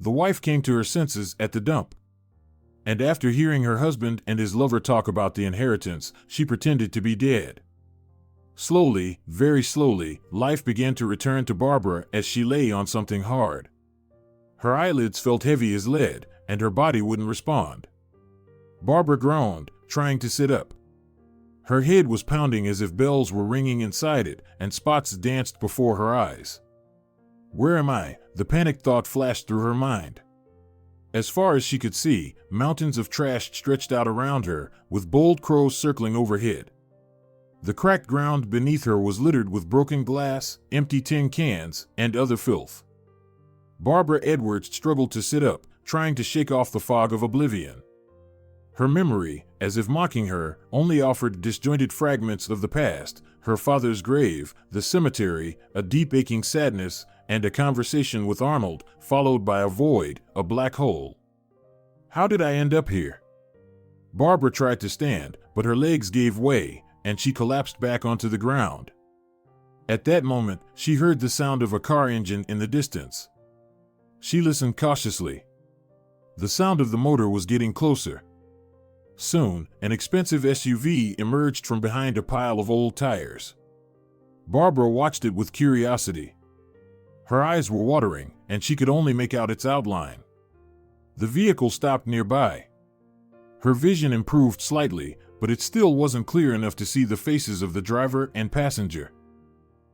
The wife came to her senses at the dump. And after hearing her husband and his lover talk about the inheritance, she pretended to be dead. Slowly, very slowly, life began to return to Barbara as she lay on something hard. Her eyelids felt heavy as lead, and her body wouldn't respond. Barbara groaned, trying to sit up. Her head was pounding as if bells were ringing inside it, and spots danced before her eyes. Where am I? The panicked thought flashed through her mind. As far as she could see, mountains of trash stretched out around her, with bold crows circling overhead. The cracked ground beneath her was littered with broken glass, empty tin cans, and other filth. Barbara Edwards struggled to sit up, trying to shake off the fog of oblivion. Her memory, as if mocking her, only offered disjointed fragments of the past: her father's grave, the cemetery, a deep aching sadness, and a conversation with Arnold, followed by a void, a black hole. How did I end up here? Barbara tried to stand, but her legs gave way, and she collapsed back onto the ground. At that moment, she heard the sound of a car engine in the distance. She listened cautiously. The sound of the motor was getting closer. Soon, an expensive SUV emerged from behind a pile of old tires. Barbara watched it with curiosity. Her eyes were watering, and she could only make out its outline. The vehicle stopped nearby. Her vision improved slightly, but it still wasn't clear enough to see the faces of the driver and passenger.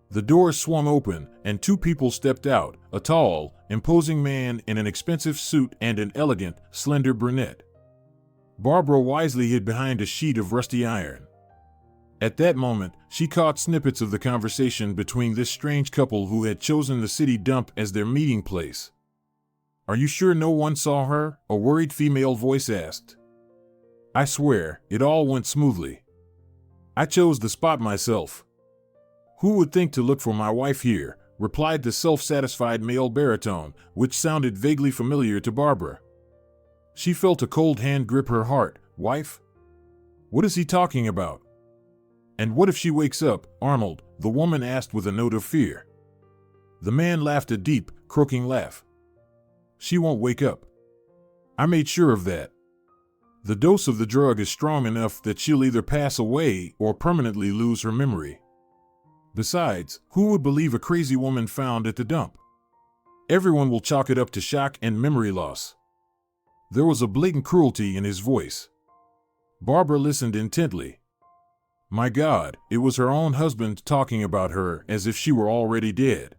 The doors swung open, and two people stepped out, a tall, imposing man in an expensive suit and an elegant, slender brunette. Barbara wisely hid behind a sheet of rusty iron. At that moment, she caught snippets of the conversation between this strange couple who had chosen the city dump as their meeting place. "Are you sure no one saw her?" a worried female voice asked. "I swear, it all went smoothly. I chose the spot myself." "Who would think to look for my wife here?" replied the self-satisfied male baritone, which sounded vaguely familiar to Barbara. She felt a cold hand grip her heart. Wife? What is he talking about? "And what if she wakes up, Arnold?" the woman asked with a note of fear. The man laughed a deep, croaking laugh. "She won't wake up. I made sure of that. The dose of the drug is strong enough that she'll either pass away or permanently lose her memory. Besides, who would believe a crazy woman found at the dump? Everyone will chalk it up to shock and memory loss." There was a blatant cruelty in his voice. Barbara listened intently. My God, it was her own husband talking about her as if she were already dead.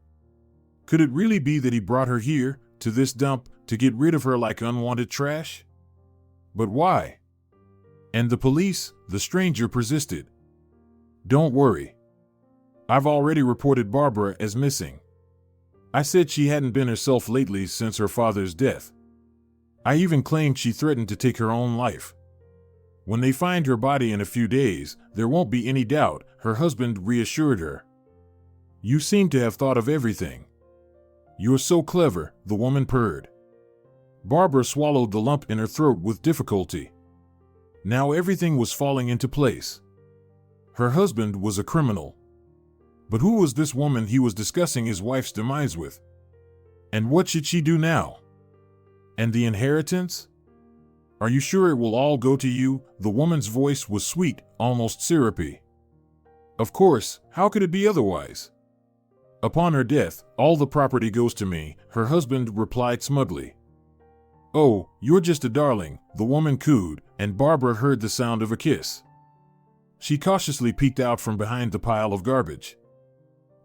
Could it really be that he brought her here, to this dump, to get rid of her like unwanted trash? But why? And the police? The stranger persisted. "Don't worry. I've already reported Barbara as missing. I said she hadn't been herself lately since her father's death. I even claimed she threatened to take her own life. When they find her body in a few days, there won't be any doubt," her husband reassured her. "You seem to have thought of everything." "You're so clever," the woman purred. Barbara swallowed the lump in her throat with difficulty. Now everything was falling into place. Her husband was a criminal. But who was this woman he was discussing his wife's demise with? And what should she do now? And the inheritance? "Are you sure it will all go to you?" The woman's voice was sweet, almost syrupy. "Of course, how could it be otherwise? Upon her death, all the property goes to me," her husband replied smugly. "Oh, you're just a darling," the woman cooed, and Barbara heard the sound of a kiss. She cautiously peeked out from behind the pile of garbage.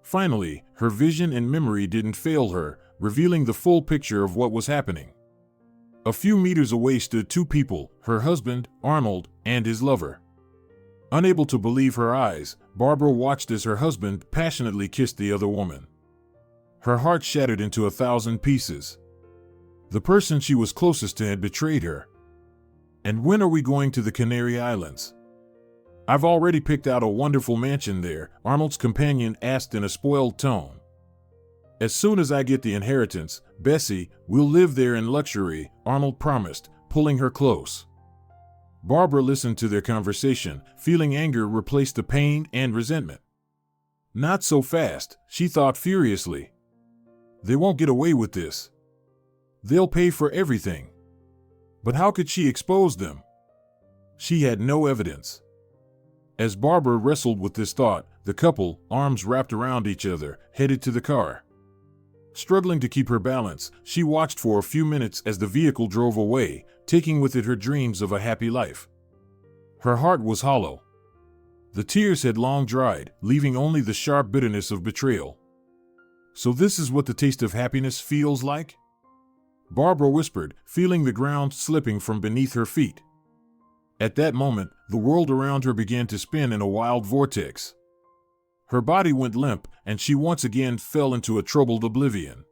Finally, her vision and memory didn't fail her, revealing the full picture of what was happening. A few meters away stood two people, her husband, Arnold, and his lover. Unable to believe her eyes, Barbara watched as her husband passionately kissed the other woman. Her heart shattered into 1,000 pieces. The person she was closest to had betrayed her. "And when are we going to the Canary Islands?" "I've already picked out a wonderful mansion there," Arnold's companion asked in a spoiled tone. "As soon as I get the inheritance, Bessie, we'll live there in luxury," Arnold promised, pulling her close. Barbara listened to their conversation, feeling anger replace the pain and resentment. Not so fast, she thought furiously. They won't get away with this. They'll pay for everything. But how could she expose them? She had no evidence. As Barbara wrestled with this thought, the couple, arms wrapped around each other, headed to the car. Struggling to keep her balance, she watched for a few minutes as the vehicle drove away, taking with it her dreams of a happy life. Her heart was hollow. The tears had long dried, leaving only the sharp bitterness of betrayal. So this is what the taste of happiness feels like? Barbara whispered, feeling the ground slipping from beneath her feet. At that moment, the world around her began to spin in a wild vortex. Her body went limp, and she once again fell into a troubled oblivion.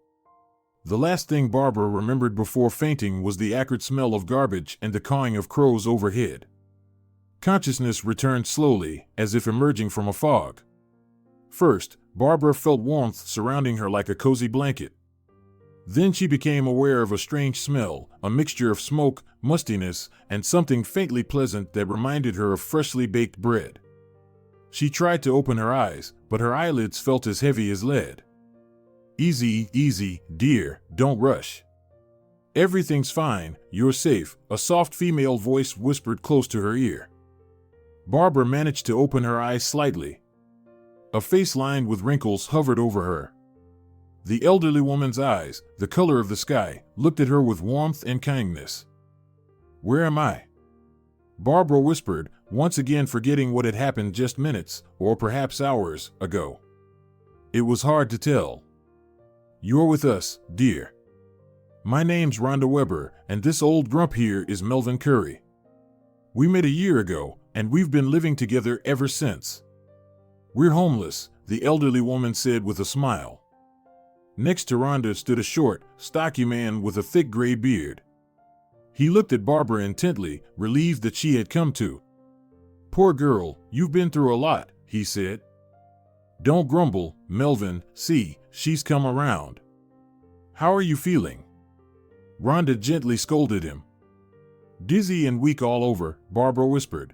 The last thing Barbara remembered before fainting was the acrid smell of garbage and the cawing of crows overhead. Consciousness returned slowly, as if emerging from a fog. First, Barbara felt warmth surrounding her like a cozy blanket. Then she became aware of a strange smell, a mixture of smoke, mustiness, and something faintly pleasant that reminded her of freshly baked bread. She tried to open her eyes, but her eyelids felt as heavy as lead. Easy, easy, dear, don't rush. Everything's fine, you're safe, a soft female voice whispered close to her ear. Barbara managed to open her eyes slightly. A face lined with wrinkles hovered over her. The elderly woman's eyes, the color of the sky, looked at her with warmth and kindness. Where am I? Barbara whispered, once again forgetting what had happened just minutes, or perhaps hours, ago. It was hard to tell. You're with us, dear. My name's Rhonda Weber, and this old grump here is Melvin Curry. We met a year ago, and we've been living together ever since. We're homeless, the elderly woman said with a smile. Next to Rhonda stood a short, stocky man with a thick gray beard. He looked at Barbara intently, relieved that she had come to. Poor girl, you've been through a lot, he said. Don't grumble, Melvin, see, she's come around. How are you feeling? Rhonda gently scolded him. Dizzy and weak all over, Barbara whispered.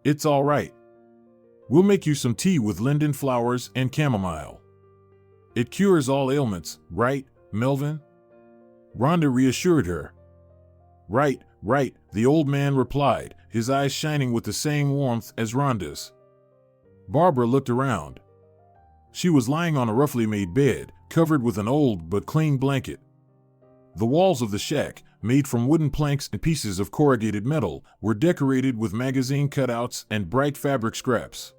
It's all right. We'll make you some tea with linden flowers and chamomile. It cures all ailments, right, Melvin? Rhonda reassured her. Right, the old man replied, his eyes shining with the same warmth as Rhonda's. Barbara looked around. She was lying on a roughly made bed, covered with an old but clean blanket. The walls of the shack, made from wooden planks and pieces of corrugated metal, were decorated with magazine cutouts and bright fabric scraps.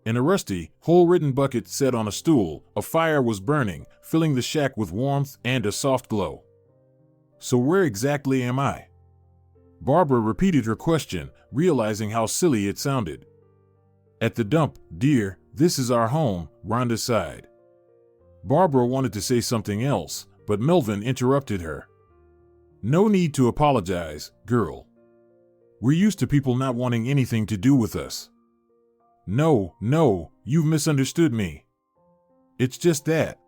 In a rusty, hole-ridden bucket set on a stool, a fire was burning, filling the shack with warmth and a soft glow. So where exactly am I? Barbara repeated her question, realizing how silly it sounded. At the dump, dear, this is our home, Rhonda sighed. Barbara wanted to say something else, but Melvin interrupted her. No need to apologize, girl. We're used to people not wanting anything to do with us. No, you've misunderstood me. It's just that.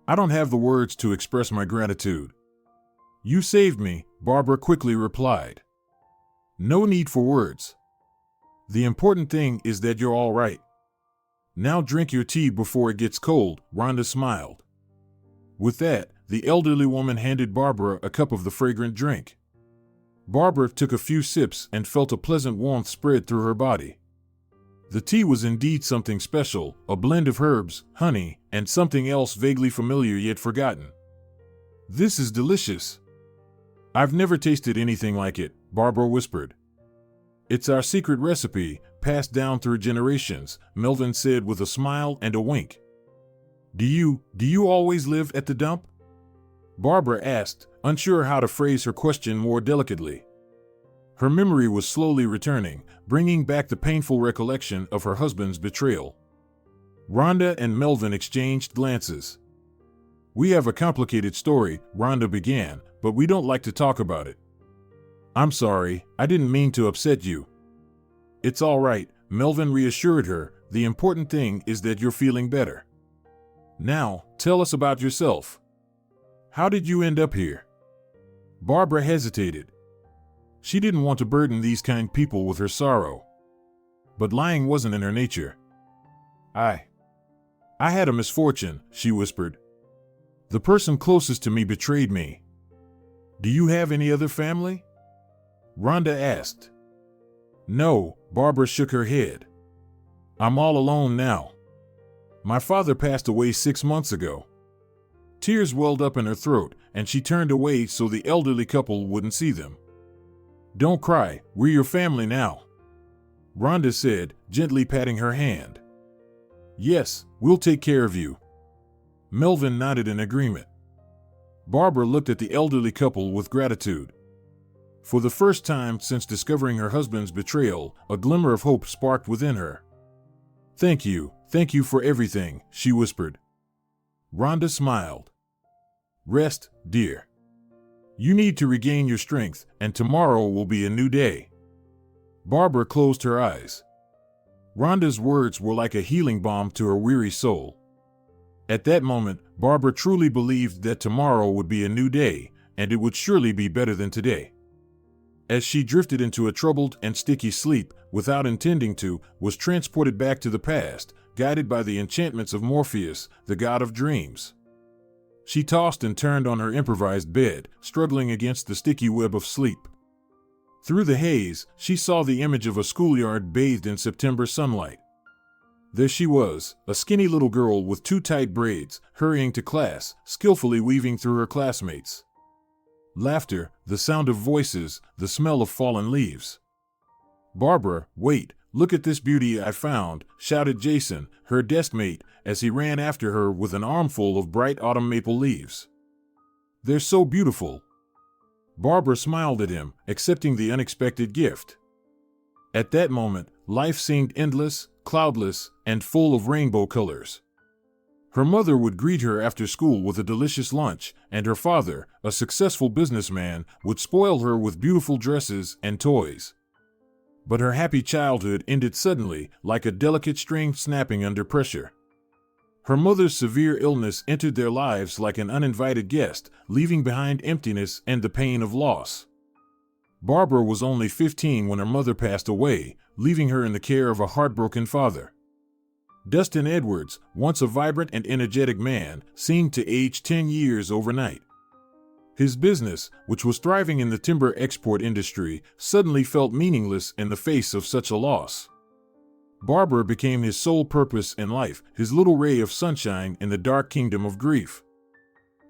I don't have the words to express my gratitude. You saved me, Barbara quickly replied. No need for words. The important thing is that you're all right. Now drink your tea before it gets cold, Rhonda smiled. With that, the elderly woman handed Barbara a cup of the fragrant drink. Barbara took a few sips and felt a pleasant warmth spread through her body. The tea was indeed something special, a blend of herbs, honey, and something else vaguely familiar yet forgotten. This is delicious. I've never tasted anything like it, Barbara whispered. It's our secret recipe, passed down through generations, Melvin said with a smile and a wink. Do you always live at the dump? Barbara asked, unsure how to phrase her question more delicately. Her memory was slowly returning, bringing back the painful recollection of her husband's betrayal. Rhonda and Melvin exchanged glances. We have a complicated story, Rhonda began, but we don't like to talk about it. I'm sorry, I didn't mean to upset you. It's all right, Melvin reassured her. The important thing is that you're feeling better. Now, tell us about yourself. How did you end up here? Barbara hesitated. She didn't want to burden these kind people with her sorrow. But lying wasn't in her nature. I had a misfortune, she whispered. The person closest to me betrayed me. Do you have any other family? Rhonda asked. No, Barbara shook her head. I'm all alone now. My father passed away 6 months ago. Tears welled up in her throat, and she turned away so the elderly couple wouldn't see them. Don't cry, we're your family now, Rhonda said, gently patting her hand. Yes, we'll take care of you. Melvin nodded in agreement. Barbara looked at the elderly couple with gratitude. For the first time since discovering her husband's betrayal, a glimmer of hope sparked within her. Thank you for everything, she whispered. Rhonda smiled. Rest, dear. You need to regain your strength, and tomorrow will be a new day. Barbara closed her eyes. Rhonda's words were like a healing balm to her weary soul. At that moment, Barbara truly believed that tomorrow would be a new day, and it would surely be better than today. As she drifted into a troubled and sticky sleep, without intending to, was transported back to the past, guided by the enchantments of Morpheus, the god of dreams. She tossed and turned on her improvised bed, struggling against the sticky web of sleep. Through the haze, she saw the image of a schoolyard bathed in September sunlight. There she was, a skinny little girl with 2 tight braids, hurrying to class, skillfully weaving through her classmates. Laughter, the sound of voices, the smell of fallen leaves. Barbara, wait, look at this beauty I found, shouted Jason, her deskmate, as he ran after her with an armful of bright autumn maple leaves. They're so beautiful. Barbara smiled at him, accepting the unexpected gift. At that moment, life seemed endless, cloudless, and full of rainbow colors. Her mother would greet her after school with a delicious lunch, and her father, a successful businessman, would spoil her with beautiful dresses and toys. But her happy childhood ended suddenly, like a delicate string snapping under pressure. Her mother's severe illness entered their lives like an uninvited guest, leaving behind emptiness and the pain of loss. Barbara was only 15 when her mother passed away, leaving her in the care of a heartbroken father. Dustin Edwards, once a vibrant and energetic man, seemed to age 10 years overnight. His business, which was thriving in the timber export industry, suddenly felt meaningless in the face of such a loss. Barbara became his sole purpose in life, his little ray of sunshine in the dark kingdom of grief.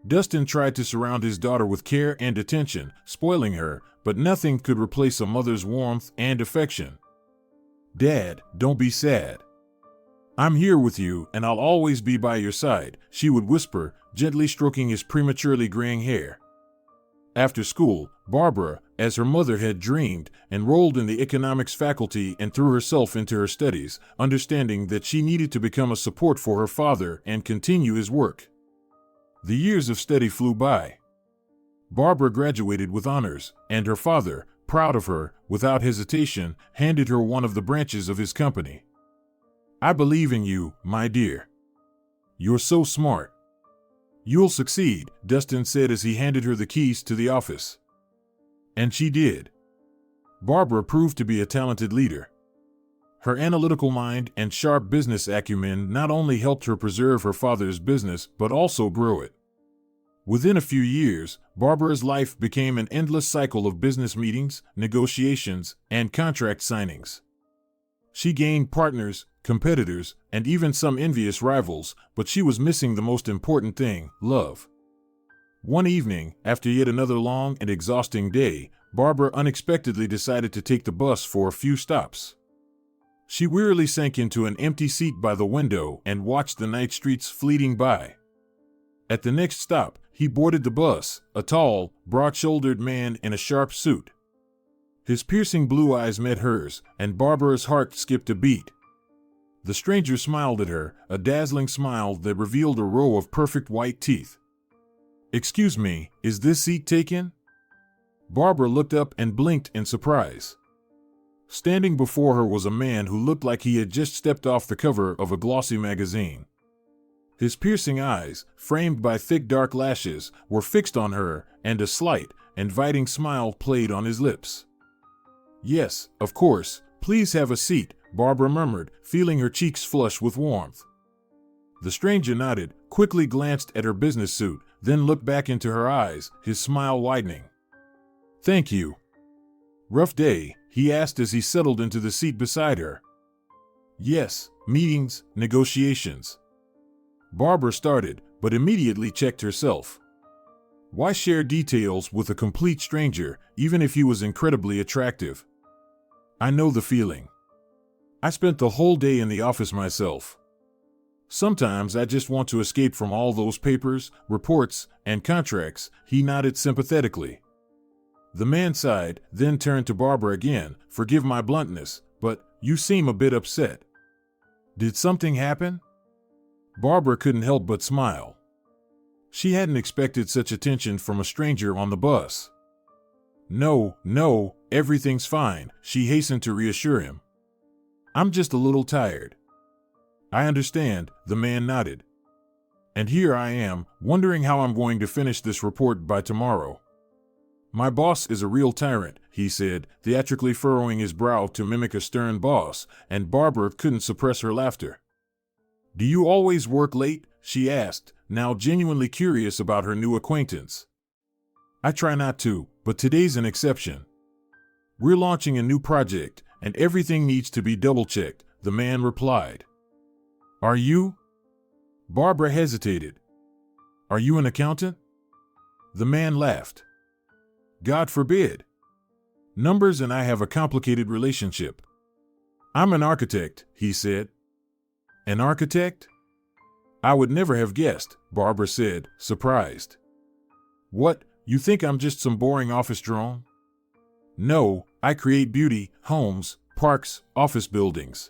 Dustin tried to surround his daughter with care and attention, spoiling her, but nothing could replace a mother's warmth and affection. Dad, don't be sad. I'm here with you, and I'll always be by your side, she would whisper, gently stroking his prematurely graying hair. After school, Barbara, as her mother had dreamed, enrolled in the economics faculty and threw herself into her studies, understanding that she needed to become a support for her father and continue his work. The years of study flew by. Barbara graduated with honors, and her father, proud of her, without hesitation, handed her one of the branches of his company. I believe in you, my dear. You're so smart. You'll succeed, Dustin said as he handed her the keys to the office. And she did. Barbara proved to be a talented leader. Her analytical mind and sharp business acumen not only helped her preserve her father's business but also grow it. Within a few years, Barbara's life became an endless cycle of business meetings, negotiations, and contract signings. She gained partners, competitors, and even some envious rivals, but she was missing the most important thing, love. One evening, after yet another long and exhausting day, Barbara unexpectedly decided to take the bus for a few stops. She wearily sank into an empty seat by the window and watched the night streets fleeting by. At the next stop, he boarded the bus, a tall, broad-shouldered man in a sharp suit. His piercing blue eyes met hers, and Barbara's heart skipped a beat. The stranger smiled at her, a dazzling smile that revealed a row of perfect white teeth. Excuse me, is this seat taken? Barbara looked up and blinked in surprise. Standing before her was a man who looked like he had just stepped off the cover of a glossy magazine. His piercing eyes, framed by thick dark lashes, were fixed on her, and a slight, inviting smile played on his lips. Yes, of course, please have a seat, Barbara murmured, feeling her cheeks flush with warmth. The stranger nodded, quickly glanced at her business suit, then looked back into her eyes, his smile widening. "Thank you." "Rough day?" he asked as he settled into the seat beside her. "Yes, meetings, negotiations." Barbara started, but immediately checked herself. Why share details with a complete stranger, even if he was incredibly attractive? "I know the feeling. I spent the whole day in the office myself. Sometimes I just want to escape from all those papers, reports, and contracts." He nodded sympathetically. The man sighed, then turned to Barbara again. "Forgive my bluntness, but you seem a bit upset. Did something happen?" Barbara couldn't help but smile. She hadn't expected such attention from a stranger on the bus. No, everything's fine," she hastened to reassure him. "I'm just a little tired." "I understand," the man nodded. "And here I am, wondering how I'm going to finish this report by tomorrow." "My boss is a real tyrant," he said, theatrically furrowing his brow to mimic a stern boss, and Barbara couldn't suppress her laughter. "Do you always work late?" she asked, now genuinely curious about her new acquaintance. "I try not to, but today's an exception. We're launching a new project, and everything needs to be double-checked," the man replied. "Are you?" Barbara hesitated. "Are you an accountant?" The man laughed. "God forbid. Numbers and I have a complicated relationship." "I'm an architect," he said. "An architect?" "I would never have guessed," Barbara said, surprised. "What, you think I'm just some boring office drone?" "No, I create beauty, homes, parks, office buildings,"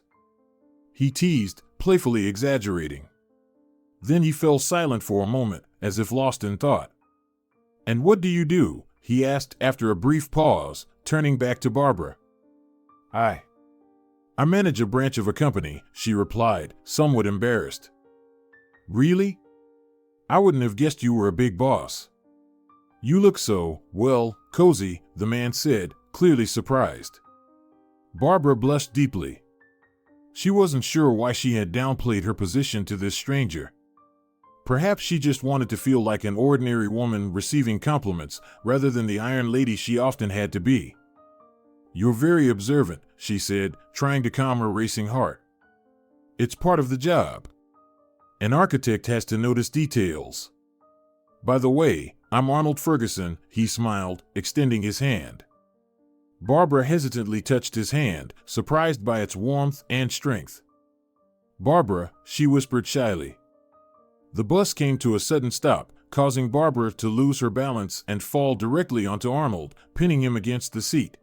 he teased, playfully exaggerating. Then he fell silent for a moment, as if lost in thought. "And what do you do?" he asked after a brief pause, turning back to Barbara. I manage a branch of a company," she replied, somewhat embarrassed. "Really? I wouldn't have guessed you were a big boss." "You look so, well, cozy," the man said, clearly surprised. Barbara blushed deeply. She wasn't sure why she had downplayed her position to this stranger. Perhaps she just wanted to feel like an ordinary woman receiving compliments, rather than the iron lady she often had to be. "You're very observant," she said, trying to calm her racing heart. "It's part of the job. An architect has to notice details. By the way, I'm Arnold Ferguson," he smiled, extending his hand. Barbara hesitantly touched his hand, surprised by its warmth and strength. "Barbara," she whispered shyly. The bus came to a sudden stop, causing Barbara to lose her balance and fall directly onto Arnold, pinning him against the seat.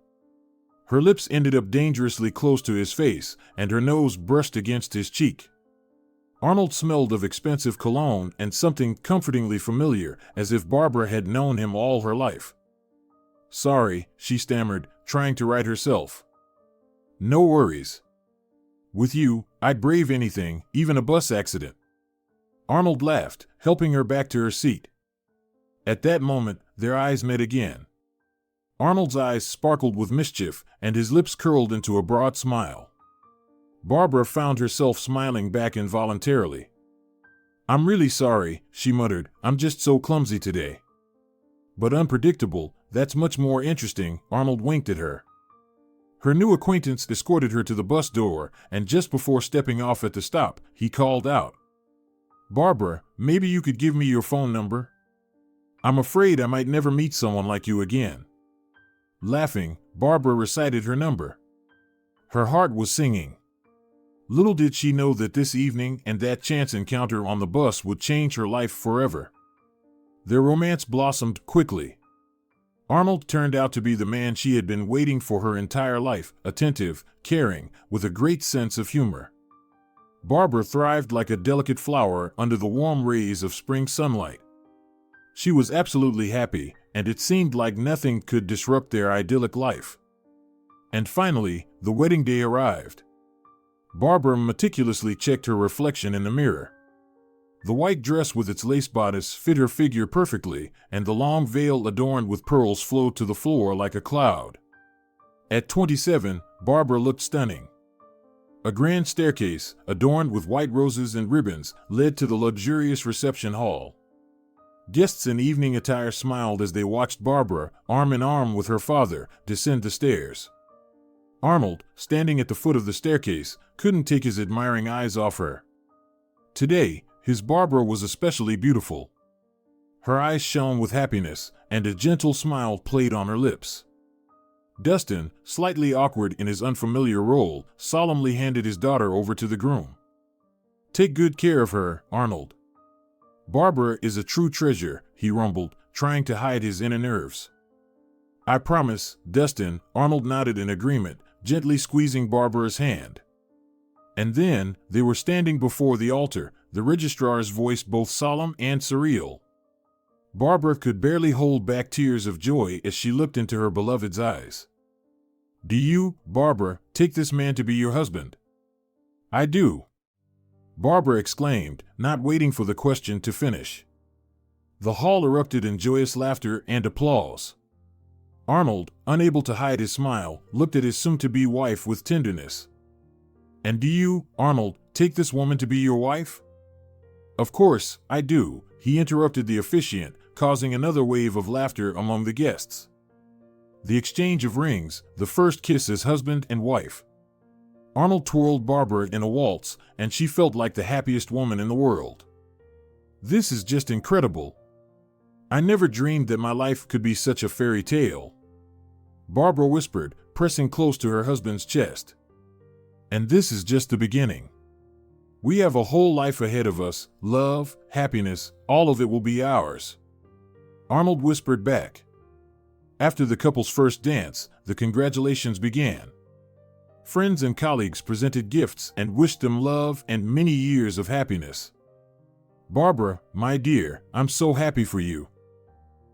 Her lips ended up dangerously close to his face, and her nose brushed against his cheek. Arnold smelled of expensive cologne and something comfortingly familiar, as if Barbara had known him all her life. "Sorry," she stammered, trying to right herself. "No worries. With you, I'd brave anything, even a bus accident." Arnold laughed, helping her back to her seat. At that moment, their eyes met again. Arnold's eyes sparkled with mischief, and his lips curled into a broad smile. Barbara found herself smiling back involuntarily. "I'm really sorry," she muttered. "I'm just so clumsy today." "But unpredictable, that's much more interesting," Arnold winked at her. Her new acquaintance escorted her to the bus door, and just before stepping off at the stop, he called out, "Barbara, maybe you could give me your phone number? I'm afraid I might never meet someone like you again." Laughing, Barbara recited her number. Her heart was singing. Little did she know that this evening and that chance encounter on the bus would change her life forever. Their romance blossomed quickly. Arnold turned out to be the man she had been waiting for her entire life, attentive, caring, with a great sense of humor. Barbara thrived like a delicate flower under the warm rays of spring sunlight. She was absolutely happy, and it seemed like nothing could disrupt their idyllic life. And finally, the wedding day arrived. Barbara meticulously checked her reflection in the mirror. The white dress with its lace bodice fit her figure perfectly, and the long veil adorned with pearls flowed to the floor like a cloud. At 27, Barbara looked stunning. A grand staircase, adorned with white roses and ribbons, led to the luxurious reception hall. Guests in evening attire smiled as they watched Barbara, arm in arm with her father, descend the stairs. Arnold, standing at the foot of the staircase, couldn't take his admiring eyes off her. Today, his Barbara was especially beautiful. Her eyes shone with happiness, and a gentle smile played on her lips. Dustin, slightly awkward in his unfamiliar role, solemnly handed his daughter over to the groom. "Take good care of her, Arnold. Barbara is a true treasure," he rumbled, trying to hide his inner nerves. "I promise, Dustin," Arnold nodded in agreement, gently squeezing Barbara's hand. And then, they were standing before the altar, the registrar's voice both solemn and surreal. Barbara could barely hold back tears of joy as she looked into her beloved's eyes. "Do you, Barbara, take this man to be your husband?" "I do," Barbara exclaimed, not waiting for the question to finish. The hall erupted in joyous laughter and applause. Arnold, unable to hide his smile, looked at his soon-to-be wife with tenderness. "And do you, Arnold, take this woman to be your wife?" "Of course, I do," he interrupted the officiant, causing another wave of laughter among the guests. The exchange of rings, the first kiss as husband and wife. Arnold twirled Barbara in a waltz, and she felt like the happiest woman in the world. "This is just incredible. I never dreamed that my life could be such a fairy tale," Barbara whispered, pressing close to her husband's chest. "And this is just the beginning. We have a whole life ahead of us, love, happiness, all of it will be ours," Arnold whispered back. After the couple's first dance, the congratulations began. Friends and colleagues presented gifts and wished them love and many years of happiness. "Barbara, my dear, I'm so happy for you.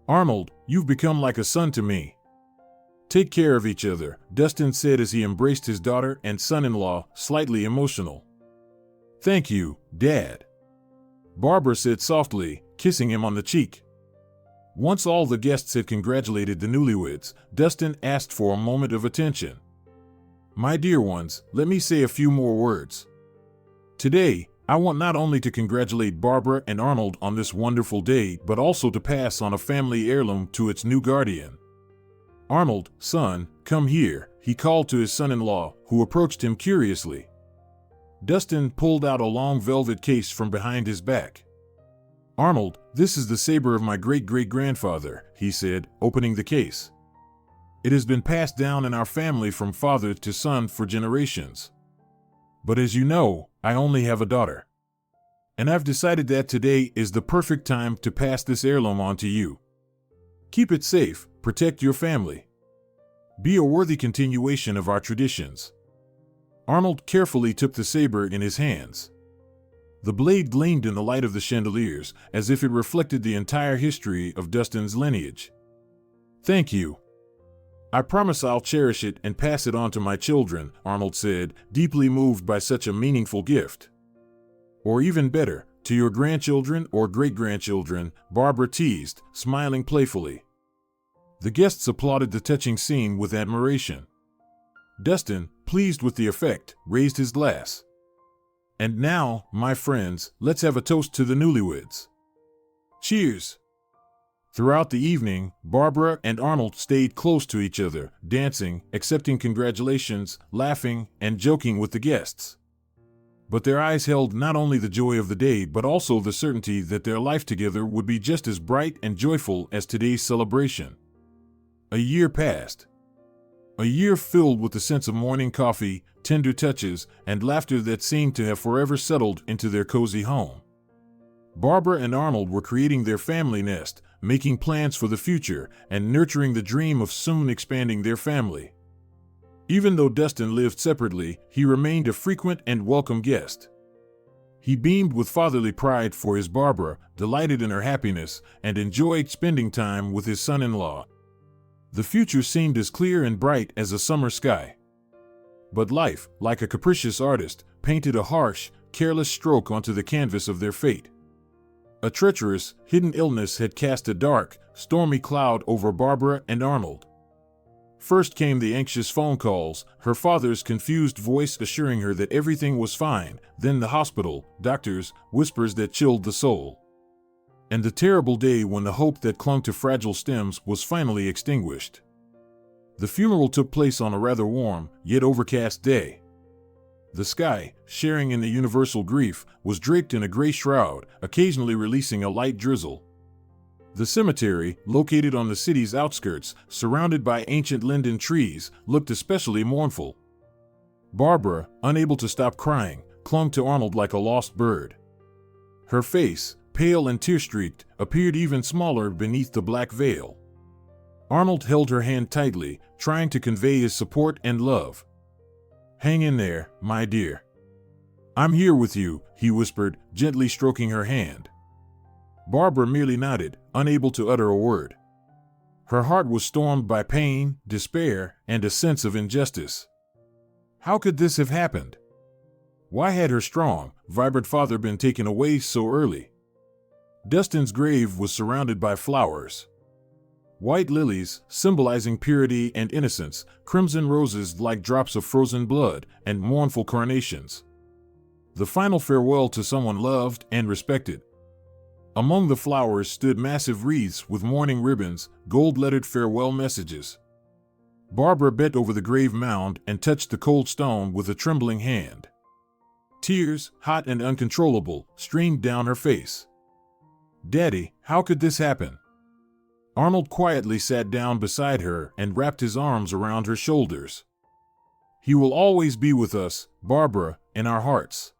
Arnold, you've become like a son to me. Take care of each other," Dustin said as he embraced his daughter and son-in-law, slightly emotional. "Thank you, Dad," Barbara said softly, kissing him on the cheek. Once all the guests had congratulated the newlyweds, Dustin asked for a moment of attention. "My dear ones, let me say a few more words. Today, I want not only to congratulate Barbara and Arnold on this wonderful day, but also to pass on a family heirloom to its new guardian. Arnold, son, come here," he called to his son-in-law, who approached him curiously. Dustin pulled out a long velvet case from behind his back. "Arnold, this is the saber of my great-great-grandfather," he said, opening the case. "It has been passed down in our family from father to son for generations. But as you know, I only have a daughter. And I've decided that today is the perfect time to pass this heirloom on to you. Keep it safe, protect your family. Be a worthy continuation of our traditions." Arnold carefully took the saber in his hands. The blade gleamed in the light of the chandeliers, as if it reflected the entire history of Dustin's lineage. "Thank you. I promise I'll cherish it and pass it on to my children," Arnold said, deeply moved by such a meaningful gift. "Or even better, to your grandchildren or great-grandchildren," Barbara teased, smiling playfully. The guests applauded the touching scene with admiration. Dustin, pleased with the effect, raised his glass. "And now, my friends, let's have a toast to the newlyweds. Cheers!" Throughout the evening, Barbara and Arnold stayed close to each other, dancing, accepting congratulations, laughing, and joking with the guests. But their eyes held not only the joy of the day but also the certainty that their life together would be just as bright and joyful as today's celebration. A year passed. A year filled with the sense of morning coffee, tender touches, and laughter that seemed to have forever settled into their cozy home. Barbara and Arnold were creating their family nest, making plans for the future, and nurturing the dream of soon expanding their family. Even though Dustin lived separately, he remained a frequent and welcome guest. He beamed with fatherly pride for his Barbara, delighted in her happiness, and enjoyed spending time with his son-in-law. The future seemed as clear and bright as a summer sky. But life, like a capricious artist, painted a harsh, careless stroke onto the canvas of their fate. A treacherous, hidden illness had cast a dark, stormy cloud over Barbara and Arnold. First came the anxious phone calls, her father's confused voice assuring her that everything was fine, then the hospital, doctors, whispers that chilled the soul. and the terrible day when the hope that clung to fragile stems was finally extinguished. The funeral took place on a rather warm, yet overcast day. The sky, sharing in the universal grief, was draped in a gray shroud, occasionally releasing a light drizzle. The cemetery, located on the city's outskirts, surrounded by ancient linden trees, looked especially mournful. Barbara, unable to stop crying, clung to Arnold like a lost bird. Her face, pale and tear-streaked, appeared even smaller beneath the black veil. Arnold held her hand tightly, trying to convey his support and love. "Hang in there, my dear. I'm here with you," he whispered, gently stroking her hand. Barbara merely nodded, unable to utter a word. Her heart was stormed by pain, despair, and a sense of injustice. How could this have happened? Why had her strong, vibrant father been taken away so early? Dustin's grave was surrounded by flowers. White lilies, symbolizing purity and innocence, crimson roses like drops of frozen blood, and mournful carnations. The final farewell to someone loved and respected. Among the flowers stood massive wreaths with mourning ribbons, gold-lettered farewell messages. Barbara bent over the grave mound and touched the cold stone with a trembling hand. Tears, hot and uncontrollable, streamed down her face. "Daddy, how could this happen?" Arnold quietly sat down beside her and wrapped his arms around her shoulders. "He will always be with us, Barbara, in our hearts."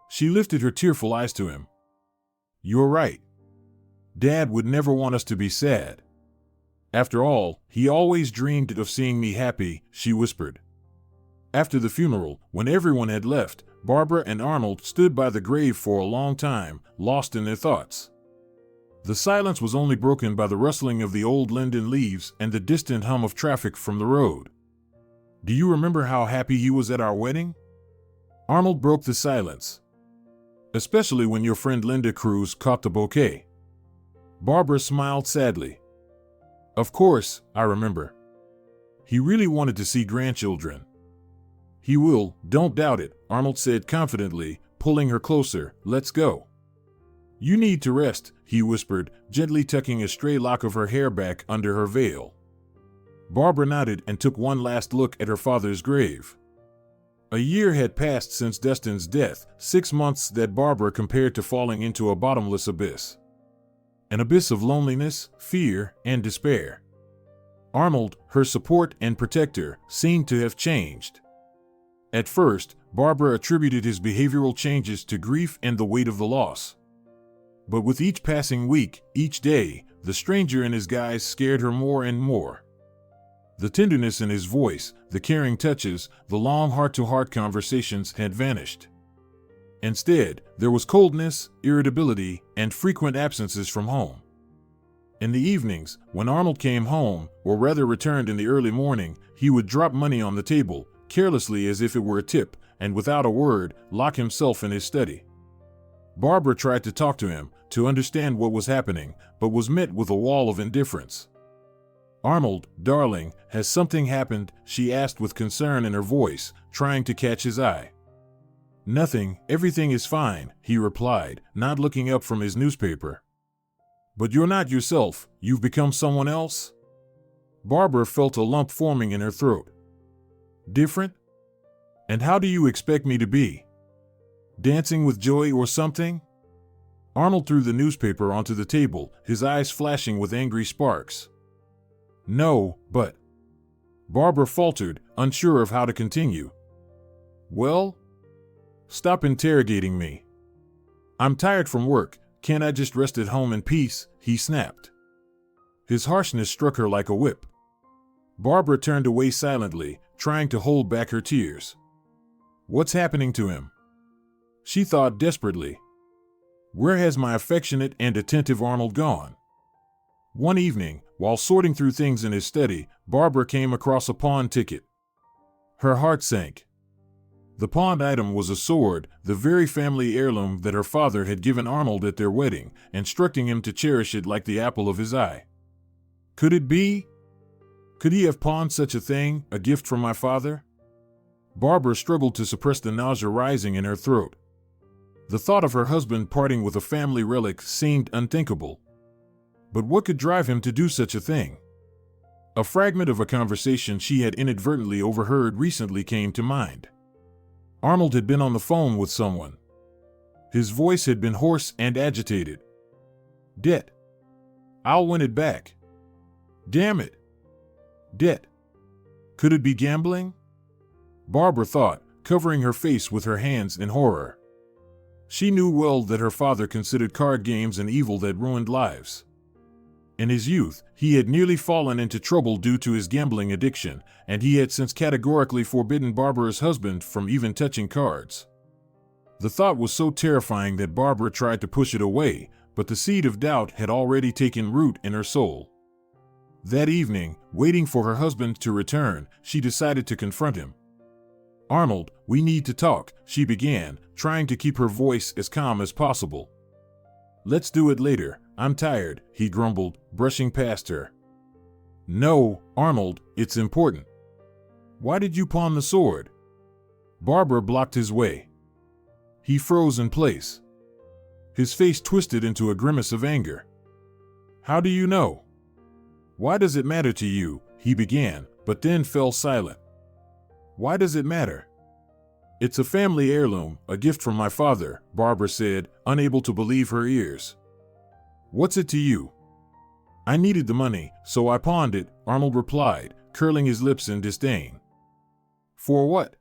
She lifted her tearful eyes to him. "You're right. Dad would never want us to be sad. After all, he always dreamed of seeing me happy," she whispered. After the funeral, when everyone had left, Barbara and Arnold stood by the grave for a long time, lost in their thoughts. The silence was only broken by the rustling of the old linden leaves and the distant hum of traffic from the road. "Do you remember how happy he was at our wedding?" Arnold broke the silence. "Especially when your friend Linda Cruz caught the bouquet." Barbara smiled sadly. "Of course, I remember. He really wanted to see grandchildren." "He will, don't doubt it," Arnold said confidently, pulling her closer. "Let's go." "You need to rest," he whispered, gently tucking a stray lock of her hair back under her veil. Barbara nodded and took one last look at her father's grave. A year had passed since Dustin's death, 6 months that Barbara compared to falling into a bottomless abyss. An abyss of loneliness, fear, and despair. Arnold, her support and protector, seemed to have changed. At first, Barbara attributed his behavioral changes to grief and the weight of the loss. But with each passing week, each day, the stranger in his guise scared her more and more. The tenderness in his voice, the caring touches, the long heart-to-heart conversations had vanished. Instead, there was coldness, irritability, and frequent absences from home. In the evenings, when Arnold came home, or rather returned in the early morning, he would drop money on the table, carelessly as if it were a tip, and without a word, lock himself in his study. Barbara tried to talk to him, to understand what was happening, but was met with a wall of indifference. "Arnold, darling, has something happened?" she asked with concern in her voice, trying to catch his eye. "Nothing, everything is fine," he replied, not looking up from his newspaper. "But you're not yourself, you've become someone else?" Barbara felt a lump forming in her throat. "Different? And how do you expect me to be? Dancing with joy or something?" Arnold threw the newspaper onto the table, his eyes flashing with angry sparks. "No, but..." Barbara faltered, unsure of how to continue. "Well? Stop interrogating me. I'm tired from work, can't I just rest at home in peace?" he snapped. His harshness struck her like a whip. Barbara turned away silently, trying to hold back her tears. What's happening to him? She thought desperately. Where has my affectionate and attentive Arnold gone? One evening, while sorting through things in his study, Barbara came across a pawn ticket. Her heart sank. The pawned item was a sword, the very family heirloom that her father had given Arnold at their wedding, instructing him to cherish it like the apple of his eye. Could it be? Could he have pawned such a thing, a gift from my father? Barbara struggled to suppress the nausea rising in her throat. The thought of her husband parting with a family relic seemed unthinkable. But what could drive him to do such a thing? A fragment of a conversation she had inadvertently overheard recently came to mind. Arnold had been on the phone with someone. His voice had been hoarse and agitated. "Debt. I'll win it back. Damn it. Debt. Could it be gambling?" Barbara thought, covering her face with her hands in horror. She knew well that her father considered card games an evil that ruined lives. In his youth, he had nearly fallen into trouble due to his gambling addiction, and he had since categorically forbidden Barbara's husband from even touching cards. The thought was so terrifying that Barbara tried to push it away, but the seed of doubt had already taken root in her soul. That evening, waiting for her husband to return, she decided to confront him. "Arnold, we need to talk," she began, trying to keep her voice as calm as possible. "Let's do it later. I'm tired," he grumbled, brushing past her. "No, Arnold, it's important. Why did you pawn the sword?" Barbara blocked his way. He froze in place. His face twisted into a grimace of anger. "How do you know?" "Why does it matter to you?" he began, but then fell silent. "Why does it matter?" "It's a family heirloom, a gift from my father," Barbara said, unable to believe her ears. "What's it to you?" "I needed the money, so I pawned it," Arnold replied, curling his lips in disdain. "For what?"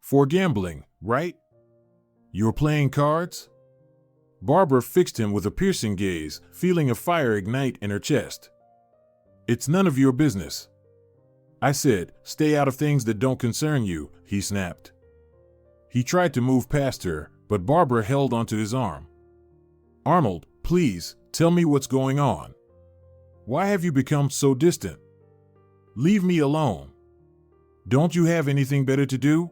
"For gambling, right? You're playing cards?" Barbara fixed him with a piercing gaze, feeling a fire ignite in her chest. "It's none of your business." "I said, stay out of things that don't concern you," he snapped. He tried to move past her, but Barbara held onto his arm. "Arnold, please, tell me what's going on. Why have you become so distant? Leave me alone. Don't you have anything better to do?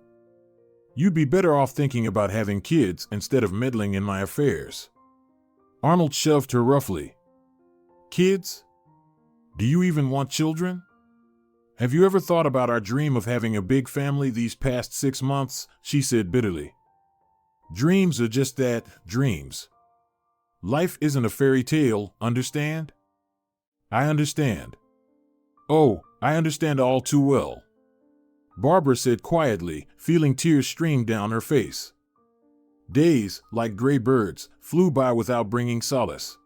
You'd be better off thinking about having kids instead of meddling in my affairs." Arnold shoved her roughly. "Kids? Do you even want children? Have you ever thought about our dream of having a big family these past 6 months?" she said bitterly. "Dreams are just that, dreams. Life isn't a fairy tale, understand?" "I understand." "Oh, I understand all too well," Barbara said quietly, feeling tears stream down her face. Days, like gray birds, flew by without bringing solace.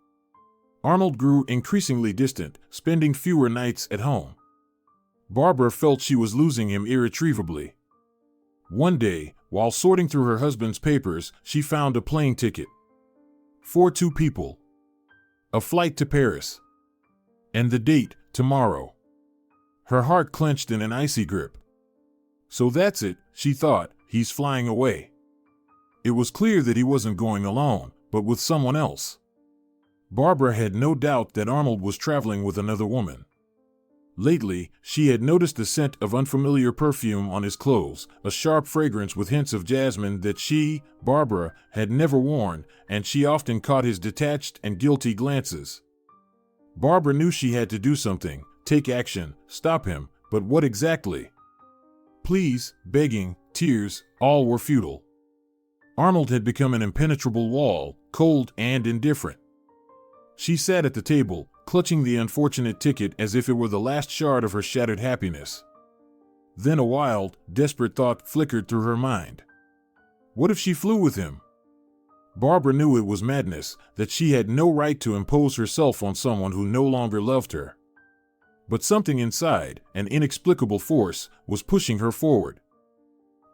Arnold grew increasingly distant, spending fewer nights at home. Barbara felt she was losing him irretrievably. One day, while sorting through her husband's papers, she found a plane ticket. For 2 people. A flight to Paris. And the date, tomorrow. Her heart clenched in an icy grip. So that's it, she thought, he's flying away. It was clear that he wasn't going alone, but with someone else. Barbara had no doubt that Arnold was traveling with another woman. Lately, she had noticed the scent of unfamiliar perfume on his clothes, a sharp fragrance with hints of jasmine that she, Barbara, had never worn, and she often caught his detached and guilty glances. Barbara knew she had to do something, take action, stop him, but what exactly? Pleas, begging, tears, all were futile. Arnold had become an impenetrable wall, cold and indifferent. She sat at the table, clutching the unfortunate ticket as if it were the last shard of her shattered happiness. Then a wild, desperate thought flickered through her mind. What if she flew with him? Barbara knew it was madness, that she had no right to impose herself on someone who no longer loved her. But something inside, an inexplicable force, was pushing her forward.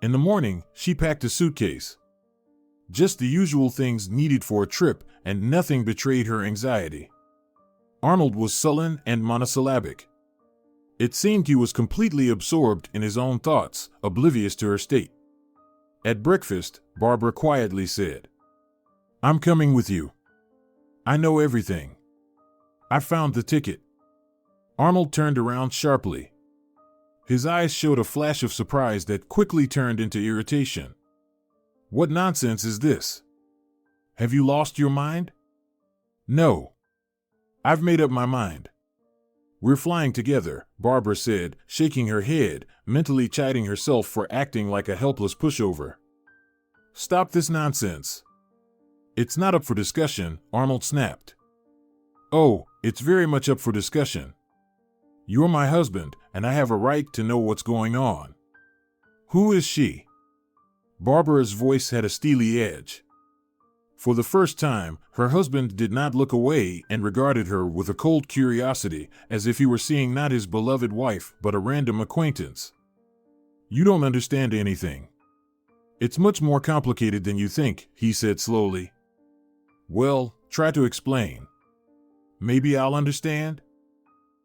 In the morning, she packed a suitcase. Just the usual things needed for a trip, and nothing betrayed her anxiety. Arnold was sullen and monosyllabic. It seemed he was completely absorbed in his own thoughts, oblivious to her state. At breakfast, Barbara quietly said, "I'm coming with you. I know everything. I found the ticket." Arnold turned around sharply. His eyes showed a flash of surprise that quickly turned into irritation. "What nonsense is this? Have you lost your mind?" "No. I've made up my mind. We're flying together," Barbara said, shaking her head, mentally chiding herself for acting like a helpless pushover. "Stop this nonsense. It's not up for discussion, Arnold snapped. Oh, it's very much up for discussion. You're my husband, and I have a right to know what's going on. Who is she? Barbara's voice had a steely edge. For the first time, her husband did not look away and regarded her with a cold curiosity, as if he were seeing not his beloved wife, but a random acquaintance. You don't understand anything. It's much more complicated than you think, he said slowly. Well, try to explain. Maybe I'll understand?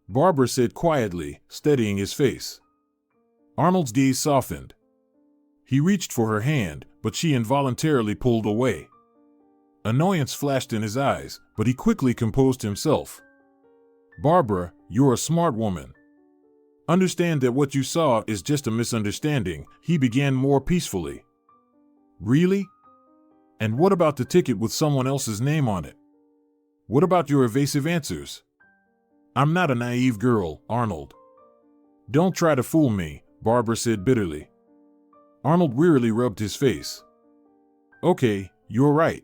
Barbara said quietly, steadying his face. Arnold's gaze softened. He reached for her hand, but she involuntarily pulled away. Annoyance flashed in his eyes, but he quickly composed himself. Barbara, you're a smart woman. Understand that what you saw is just a misunderstanding, he began more peacefully. Really? And what about the ticket with someone else's name on it? What about your evasive answers? I'm not a naive girl, Arnold. Don't try to fool me, Barbara said bitterly. Arnold wearily rubbed his face. Okay, you're right.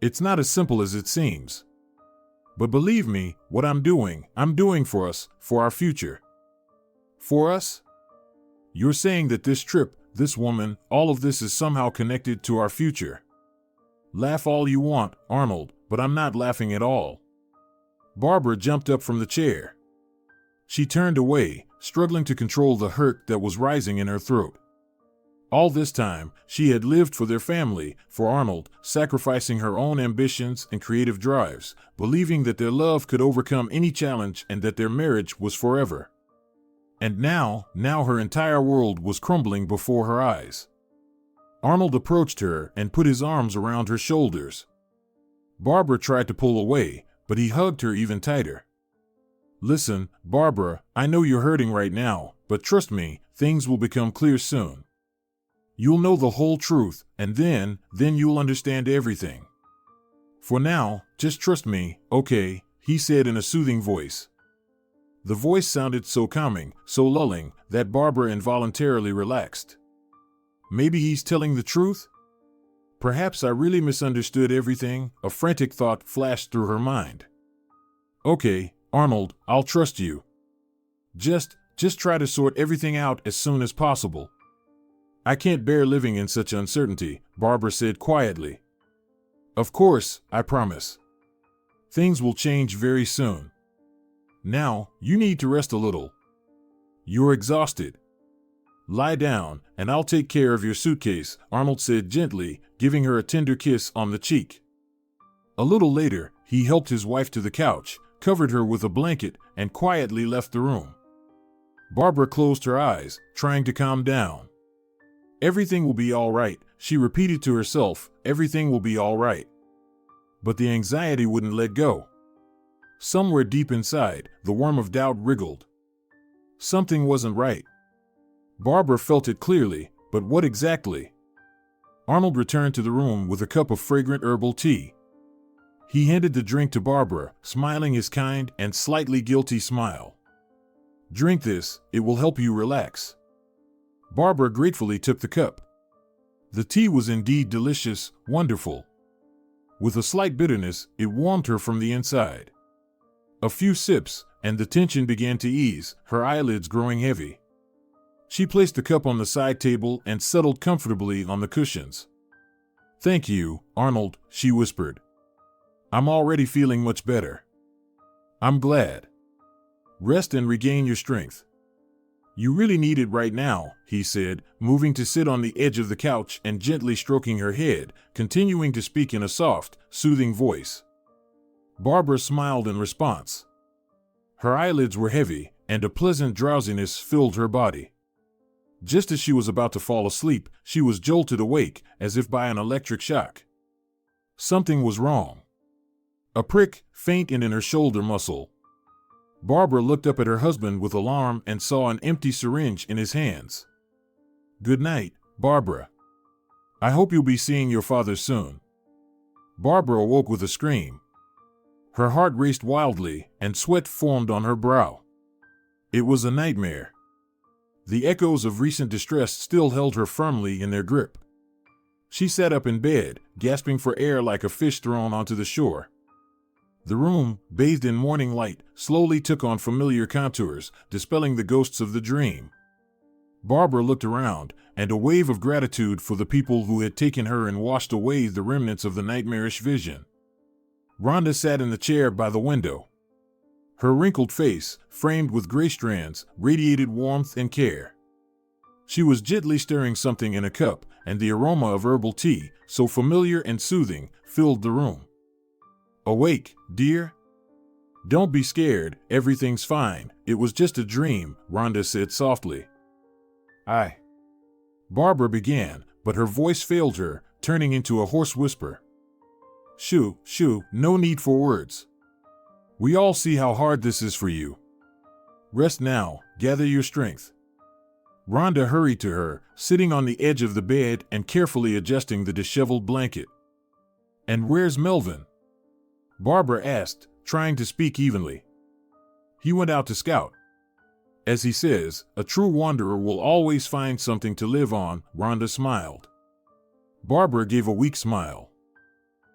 It's not as simple as it seems. But believe me, what I'm doing for us, for our future. For us? You're saying that this trip, this woman, all of this is somehow connected to our future. Laugh all you want, Arnold, but I'm not laughing at all. Barbara jumped up from the chair. She turned away, struggling to control the hurt that was rising in her throat. All this time, she had lived for their family, for Arnold, sacrificing her own ambitions and creative drives, believing that their love could overcome any challenge and that their marriage was forever. And now her entire world was crumbling before her eyes. Arnold approached her and put his arms around her shoulders. Barbara tried to pull away, but he hugged her even tighter. Listen, Barbara, I know you're hurting right now, but trust me, things will become clear soon. You'll know the whole truth, and then you'll understand everything. For now, just trust me, okay, he said in a soothing voice. The voice sounded so calming, so lulling, that Barbara involuntarily relaxed. Maybe he's telling the truth? Perhaps I really misunderstood everything, a frantic thought flashed through her mind. Okay, Arnold, I'll trust you. Just try to sort everything out as soon as possible. I can't bear living in such uncertainty, Barbara said quietly. Of course, I promise. Things will change very soon. Now, you need to rest a little. You're exhausted. Lie down, and I'll take care of your suitcase, Arnold said gently, giving her a tender kiss on the cheek. A little later, he helped his wife to the couch, covered her with a blanket, and quietly left the room. Barbara closed her eyes, trying to calm down. Everything will be all right, she repeated to herself, everything will be all right. But the anxiety wouldn't let go. Somewhere deep inside, the worm of doubt wriggled. Something wasn't right. Barbara felt it clearly, but what exactly? Arnold returned to the room with a cup of fragrant herbal tea. He handed the drink to Barbara, smiling his kind and slightly guilty smile. Drink this, it will help you relax. Barbara gratefully took the cup. The tea was indeed delicious, wonderful. With a slight bitterness, it warmed her from the inside. A few sips, and the tension began to ease, her eyelids growing heavy. She placed the cup on the side table and settled comfortably on the cushions. Thank you, Arnold, she whispered. I'm already feeling much better. I'm glad. Rest and regain your strength. You really need it right now, he said, moving to sit on the edge of the couch and gently stroking her head, continuing to speak in a soft, soothing voice. Barbara smiled in response. Her eyelids were heavy, and a pleasant drowsiness filled her body. Just as she was about to fall asleep, she was jolted awake, as if by an electric shock. Something was wrong. A prick, faint and in her shoulder muscle. Barbara looked up at her husband with alarm and saw an empty syringe in his hands. Good night, Barbara. I hope you'll be seeing your father soon. Barbara awoke with a scream. Her heart raced wildly, and sweat formed on her brow. It was a nightmare. The echoes of recent distress still held her firmly in their grip. She sat up in bed, gasping for air like a fish thrown onto the shore. The room, bathed in morning light, slowly took on familiar contours, dispelling the ghosts of the dream. Barbara looked around, and a wave of gratitude for the people who had taken her and washed away the remnants of the nightmarish vision. Rhonda sat in the chair by the window. Her wrinkled face, framed with gray strands, radiated warmth and care. She was gently stirring something in a cup, and the aroma of herbal tea, so familiar and soothing, filled the room. "Awake, dear? Don't be scared, everything's fine. It was just a dream," Rhonda said softly. Barbara began, but her voice failed her, turning into a hoarse whisper. Shoo, no need for words. We all see how hard this is for you. Rest now, gather your strength." Rhonda hurried to her, sitting on the edge of the bed and carefully adjusting the disheveled blanket. "And where's Melvin?" Barbara asked, trying to speak evenly. "He went out to scout. As he says, a true wanderer will always find something to live on," Rhonda smiled. Barbara gave a weak smile.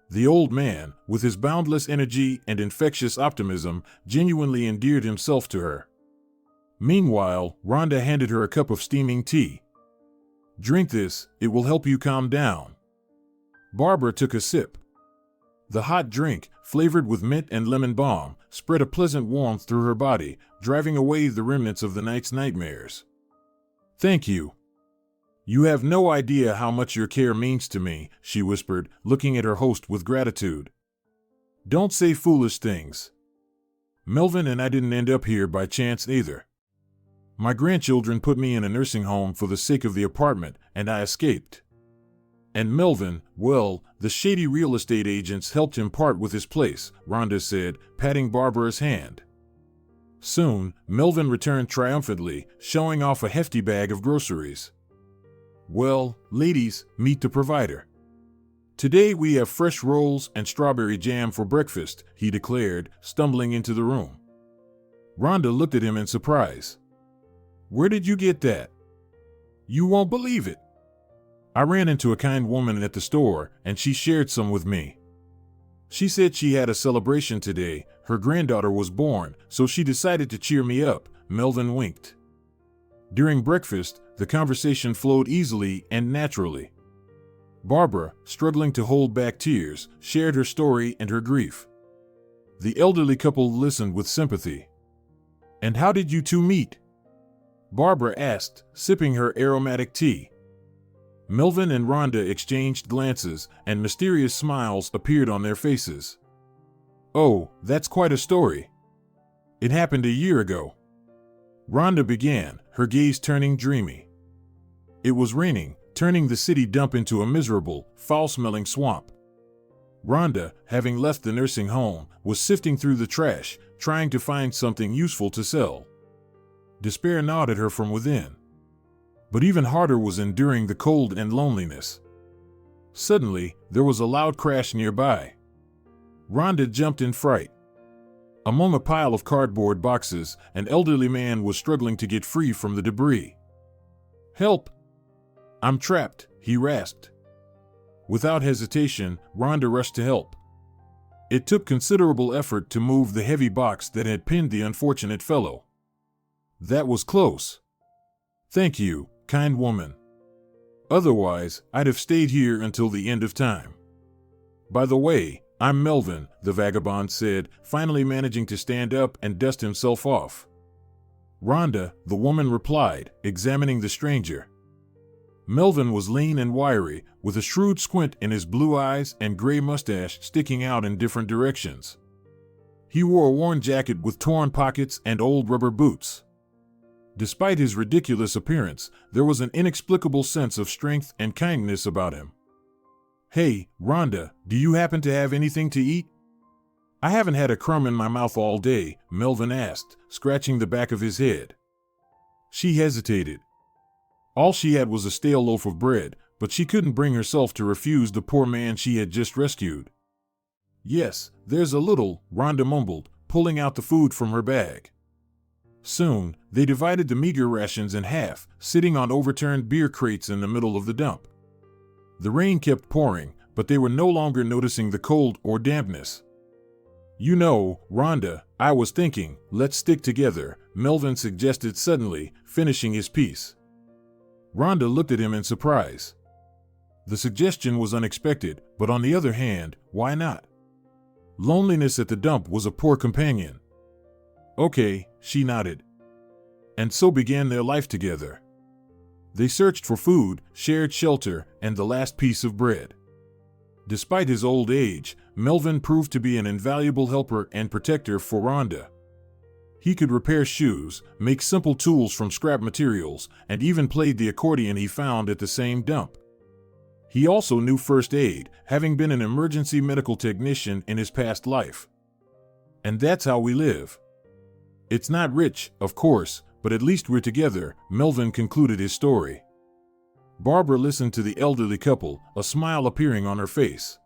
The old man, with his boundless energy and infectious optimism, genuinely endeared himself to her. Meanwhile, Rhonda handed her a cup of steaming tea. "Drink this, it will help you calm down." Barbara took a sip. The hot drink, flavored with mint and lemon balm, spread a pleasant warmth through her body, driving away the remnants of the night's nightmares. "Thank you. You have no idea how much your care means to me," she whispered, looking at her host with gratitude. "Don't say foolish things. Melvin and I didn't end up here by chance either. My grandchildren put me in a nursing home for the sake of the apartment, and I escaped. And Melvin, well, the shady real estate agents helped him part with his place," Rhonda said, patting Barbara's hand. Soon, Melvin returned triumphantly, showing off a hefty bag of groceries. "Well, ladies, meet the provider. Today we have fresh rolls and strawberry jam for breakfast," he declared, stumbling into the room. Rhonda looked at him in surprise. "Where did you get that?" "You won't believe it. I ran into a kind woman at the store, and she shared some with me. She said she had a celebration today. Her granddaughter was born, so she decided to cheer me up," Melvin winked. During breakfast, the conversation flowed easily and naturally. Barbara, struggling to hold back tears, shared her story and her grief. The elderly couple listened with sympathy. "And how did you two meet?" Barbara asked, sipping her aromatic tea. Melvin and Rhonda exchanged glances, and mysterious smiles appeared on their faces. "Oh, that's quite a story. It happened a year ago." Rhonda began, her gaze turning dreamy. It was raining, turning the city dump into a miserable, foul-smelling swamp. Rhonda, having left the nursing home, was sifting through the trash, trying to find something useful to sell. Despair gnawed at her from within. But even harder was enduring the cold and loneliness. Suddenly, there was a loud crash nearby. Rhonda jumped in fright. Among a pile of cardboard boxes, an elderly man was struggling to get free from the debris. "Help! I'm trapped," he rasped. Without hesitation, Rhonda rushed to help. It took considerable effort to move the heavy box that had pinned the unfortunate fellow. "That was close. Thank you, kind woman. Otherwise, I'd have stayed here until the end of time. By the way, I'm Melvin," the vagabond said, finally managing to stand up and dust himself off. "Rhonda," the woman replied, examining the stranger. Melvin was lean and wiry, with a shrewd squint in his blue eyes and gray mustache sticking out in different directions. He wore a worn jacket with torn pockets and old rubber boots. Despite his ridiculous appearance, there was an inexplicable sense of strength and kindness about him. "Hey, Rhonda, do you happen to have anything to eat?" "I haven't had a crumb in my mouth all day," Melvin asked, scratching the back of his head. She hesitated. All she had was a stale loaf of bread, but she couldn't bring herself to refuse the poor man she had just rescued. "Yes, there's a little," Rhonda mumbled, pulling out the food from her bag. Soon, they divided the meager rations in half, sitting on overturned beer crates in the middle of the dump. The rain kept pouring, but they were no longer noticing the cold or dampness. "You know, Rhonda, I was thinking, let's stick together," Melvin suggested suddenly, finishing his piece. Rhonda looked at him in surprise. The suggestion was unexpected, but on the other hand, why not? Loneliness at the dump was a poor companion. "Okay," she nodded. And so began their life together. They searched for food, shared shelter, and the last piece of bread. Despite his old age, Melvin proved to be an invaluable helper and protector for Rhonda. He could repair shoes, make simple tools from scrap materials, and even played the accordion he found at the same dump. He also knew first aid, having been an emergency medical technician in his past life. And that's how we live. It's not rich, of course, but at least we're together, Melvin concluded his story. Barbara listened to the elderly couple, a smile appearing on her face.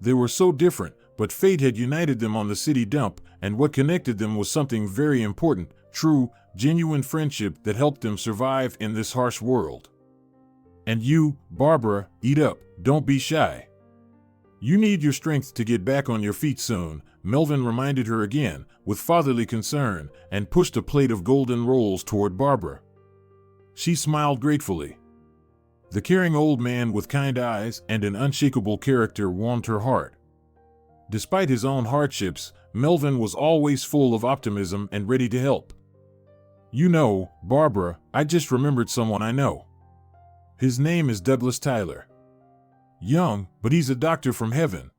They were so different, but fate had united them on the city dump, and what connected them was something very important, true, genuine friendship that helped them survive in this harsh world. "And you, Barbara, eat up, don't be shy. You need your strength to get back on your feet soon," Melvin reminded her again, with fatherly concern, and pushed a plate of golden rolls toward Barbara. She smiled gratefully. The caring old man with kind eyes and an unshakable character warmed her heart. Despite his own hardships, Melvin was always full of optimism and ready to help. "You know, Barbara, I just remembered someone I know. His name is Douglas Tyler. Young, but he's a doctor from heaven,"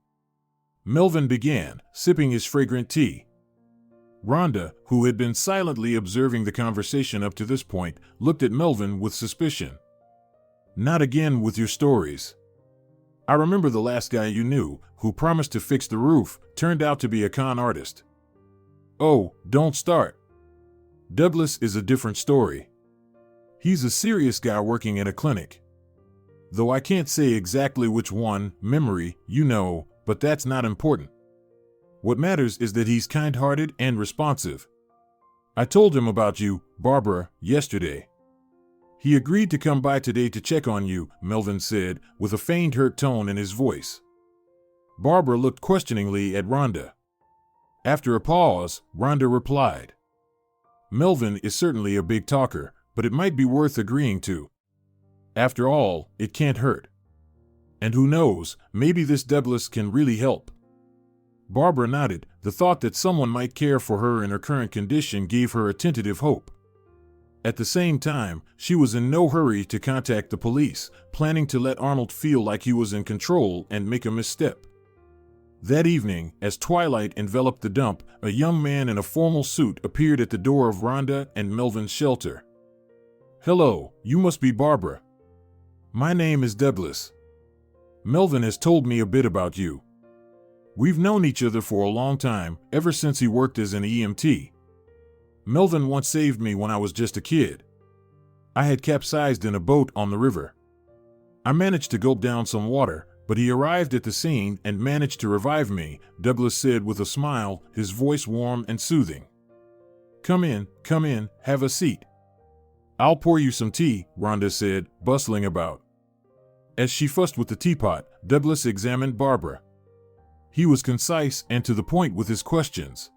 Melvin began, sipping his fragrant tea. Rhonda, who had been silently observing the conversation up to this point, looked at Melvin with suspicion. "Not again with your stories. I remember the last guy you knew, who promised to fix the roof, turned out to be a con artist." "Oh, don't start. Douglas is a different story. He's a serious guy working at a clinic. Though I can't say exactly which one, memory, you know, but that's not important. What matters is that he's kind-hearted and responsive. I told him about you, Barbara, yesterday. He agreed to come by today to check on you," Melvin said, with a faint hurt tone in his voice. Barbara looked questioningly at Rhonda. After a pause, Rhonda replied, "Melvin is certainly a big talker, but it might be worth agreeing to. After all, it can't hurt. And who knows, maybe this Douglas can really help." Barbara nodded. The thought that someone might care for her in her current condition gave her a tentative hope. At the same time, she was in no hurry to contact the police, planning to let Arnold feel like he was in control and make a misstep. That evening, as twilight enveloped the dump, a young man in a formal suit appeared at the door of Rhonda and Melvin's shelter. "Hello, you must be Barbara. My name is Douglas. Melvin has told me a bit about you. We've known each other for a long time, ever since he worked as an EMT. Melvin once saved me when I was just a kid. I had capsized in a boat on the river. I managed to gulp down some water, but he arrived at the scene and managed to revive me," Douglas said with a smile, his voice warm and soothing. Come in, have a seat." "I'll pour you some tea," Rhonda said, bustling about. As she fussed with the teapot, Douglas examined Barbara. He was concise and to the point with his questions.